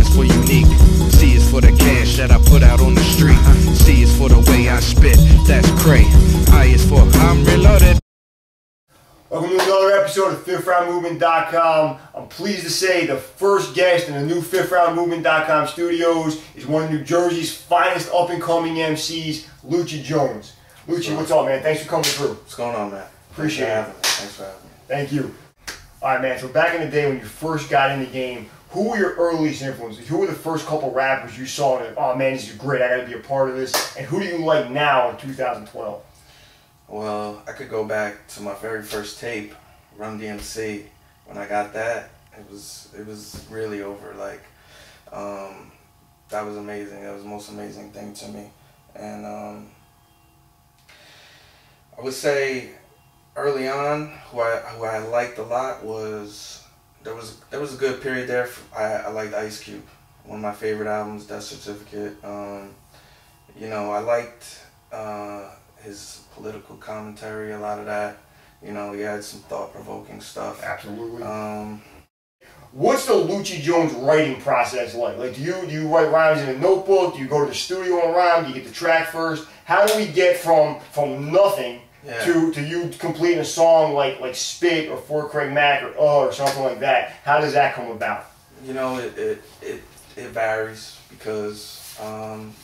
stands for unique. C is for the cash that I put out on the street. C is for the way I spit, that's cray. I is for I'm reloaded. Welcome to another episode of FifthRoundMovement.com. I'm pleased to say the first guest in the new FifthRoundMovement.com studios is one of New Jersey's finest up-and-coming MCs, Lucci Jones. Lucci, what's up, man? Thanks for coming through. What's going on, man? Appreciate it. Thanks for having me. Thank you. All right, man, so back in the day when you first got in the game, who were your earliest influences? Who were the first couple rappers you saw and, oh man, this is great, I gotta be a part of this? And who do you like now in 2012? Well, I could go back to my very first tape, Run DMC. When I got that, it was really over. Like, that was amazing. That was the most amazing thing to me. And I would say early on, who I liked a lot was there was a good period there. I liked Ice Cube. One of my favorite albums, Death Certificate. You know, I liked his political commentary, a lot of that. You know, he had some thought-provoking stuff. Absolutely. What's the Lucci Jones writing process like? Like, do you write rhymes in a notebook? Do you go to the studio and rhyme? Do you get the track first? How do we get from nothing to you completing a song like Spit or For Craig Mack or something like that? How does that come about? You know, it varies because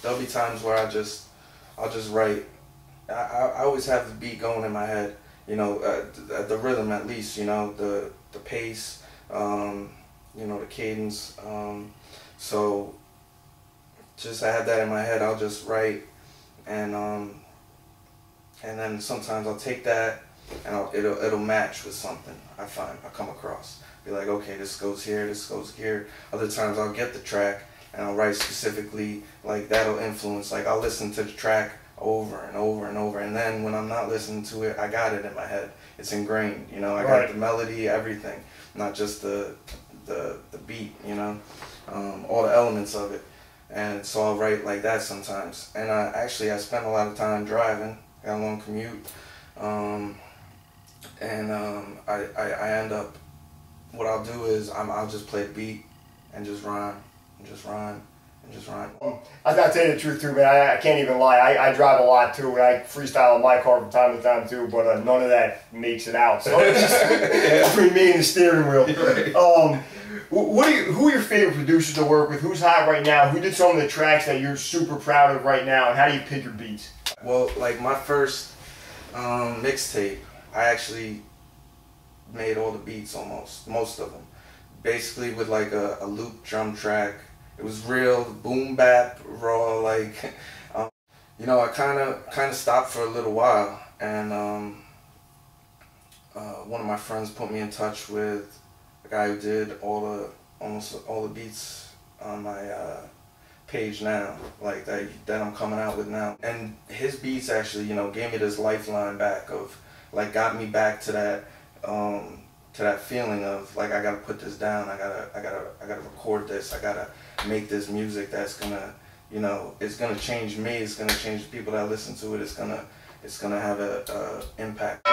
there'll be times where I'll just write. I always have the beat going in my head, you know, the rhythm at least, you know, the pace, you know, the cadence. So just I have that in my head. I'll just write, and then sometimes I'll take that and it'll match with something I come across. Be like, okay, this goes here, this goes here. Other times I'll get the track and I'll write specifically, like that'll influence. Like I'll listen to the track over and over and over, and then when I'm not listening to it, I got it in my head. It's ingrained, you know. I got the melody, everything, not just the beat, you know, all the elements of it. And so I'll write like that sometimes. And I spend a lot of time driving. I got a long commute, and I end up. What I'll do is I'll just play the beat and just rhyme and just rhyme. I gotta tell you the truth too, man. I can't even lie. I drive a lot too, and I freestyle in my car from time to time too. But none of that makes it out. So it's just between me and the steering wheel. Right. Who are your favorite producers to work with? Who's hot right now? Who did some of the tracks that you're super proud of right now? And how do you pick your beats? Well, like my first mixtape, I actually made all the beats most of them, basically with like a loop drum track. It was real boom bap raw, like you know. I kind of stopped for a little while, and one of my friends put me in touch with a guy who did almost all the beats on my page now, like that I'm coming out with now. And his beats actually, you know, gave me this lifeline back of like got me back to that feeling of like I gotta put this down. I gotta record this. I gotta make this music that's gonna, you know, it's gonna change me. It's gonna change the people that listen to it. It's gonna have a impact.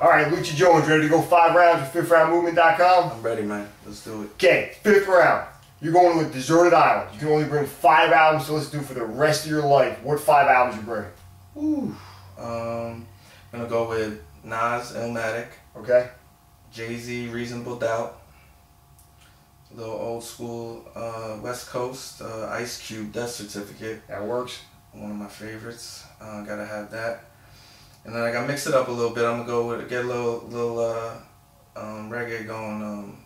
All right, Lucci Jones, ready to go 5 rounds with FifthRoundMovement.com? I'm ready, man. Let's do it. Okay, 5th round. You're going with Deserted Island. You can only bring 5 albums to listen to for the rest of your life. What 5 albums you bring? Ooh. I'm gonna go with Nas, Illmatic. Okay. Jay-Z, Reasonable Doubt. A little old school West Coast, Ice Cube, Death Certificate. That works. One of my favorites. Gotta have that. And then I gotta mix it up a little bit. I'm gonna go with get a little reggae going.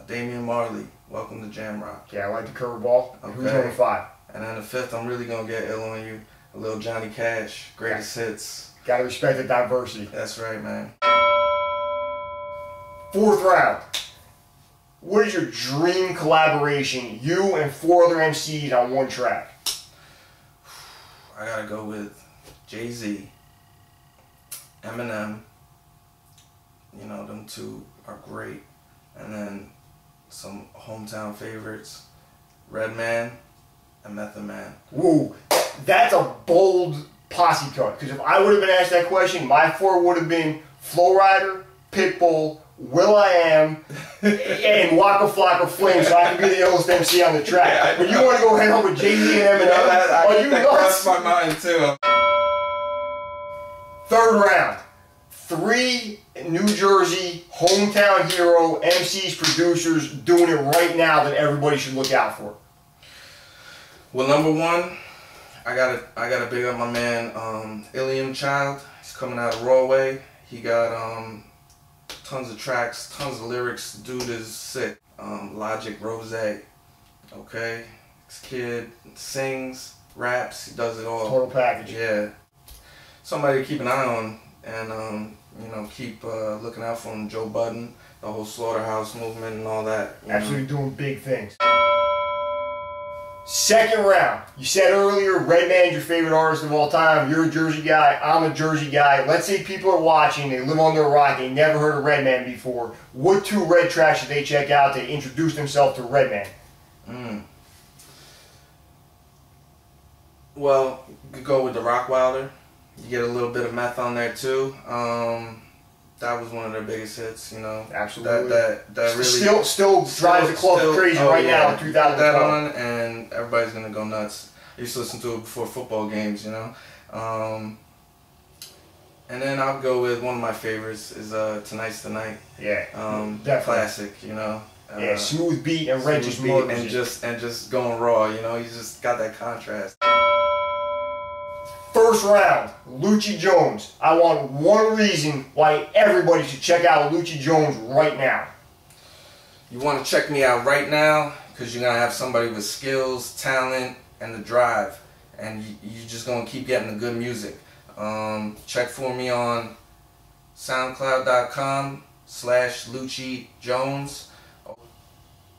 Damian Marley, Welcome to Jam Rock. Yeah, I like the curveball. Okay. Who's number 5? And then the 5th, I'm really gonna get ill on you. A little Johnny Cash, Greatest Hits. Gotta respect the diversity. That's right, man. 4th round. What is your dream collaboration? You and 4 other MCs on one track. I gotta go with Jay-Z, Eminem. You know, them 2 are great. And then some hometown favorites, Redman and Method Man. Woo, that's a bold posse cut. Because if I would have been asked that question, my 4 would have been Flow Rider, Pitbull, will.i.am, and Waka Flocka Flame, so I can be the illest MC on the track. Yeah, but you want to go head up with Jay-Z and Eminem? That crossed my mind too. Third round. 3 New Jersey hometown hero MCs, producers doing it right now that everybody should look out for. Well, number one, I gotta big up my man Ilium Child. He's coming out of Rawway. He got tons of tracks, tons of lyrics. Dude is sick. Logic Rose. Okay, this kid sings, raps, he does it all. Total package. Yeah. Somebody to keep an eye on, and you know, keep looking out for him. Joe Budden, the whole Slaughterhouse movement and all that. Absolutely doing big things. Second round. You said earlier, Redman's your favorite artist of all time. You're a Jersey guy. I'm a Jersey guy. Let's say people are watching. They live on their rock. They never heard of Redman before. What 2 Red tracks should they check out to introduce themselves to Redman? Well, you could go with the Rockwilder. You get a little bit of meth on there too. That was one of their biggest hits, you know. Absolutely. That really still drives the club crazy right now in 2012. That on, and everybody's gonna go nuts. I used to listen to it before football games, you know. And then I'll go with one of my favorites is Tonight's the Night. Yeah. Definitely. Classic, you know. Yeah, smooth beat and Red just murders and just going raw, you know. He's just got that contrast. First round, Lucci Jones. I want one reason why everybody should check out Lucci Jones right now. You want to check me out right now because you're going to have somebody with skills, talent, and the drive. And you're just going to keep getting the good music. Check for me on soundcloud.com/Lucci Jones,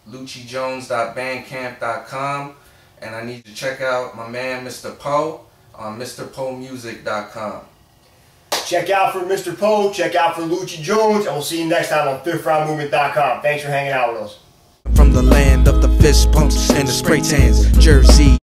LucciJones.bandcamp.com, and I need you to check out my man Mr. Poe on MrPoeMusic.com. Check out for Mr. Poe, check out for Lucci Jones, and we'll see you next time on FifthRoundMovement.com. Thanks for hanging out with us. From the land of the fist pumps and the spray tans, Jersey.